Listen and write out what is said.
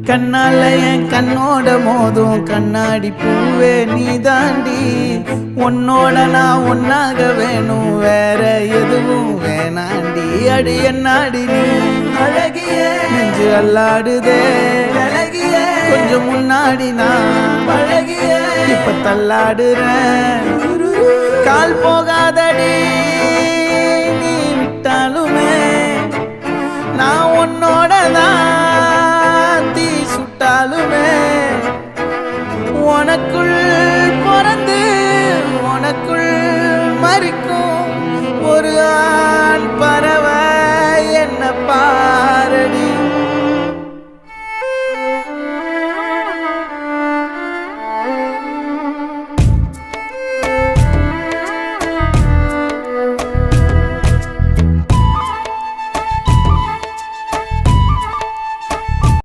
கண்ணால என் கண்ணோட மோதும் கண்ணாடி பூவே நீ தாண்டி உன்னோட நான் ஒன்னாக வேணும் வேற எதுவும் வேணாண்டி அடி என்னாடி நீ அழகிய நெஞ்சு அல்லாடுதே அழகிய கொஞ்சம் முன்னாடி நான் அழகிய இப்ப தள்ளாடுறேன் கால் போகாதடி நீ விட்டாலுமே நான் உன்னோட தான்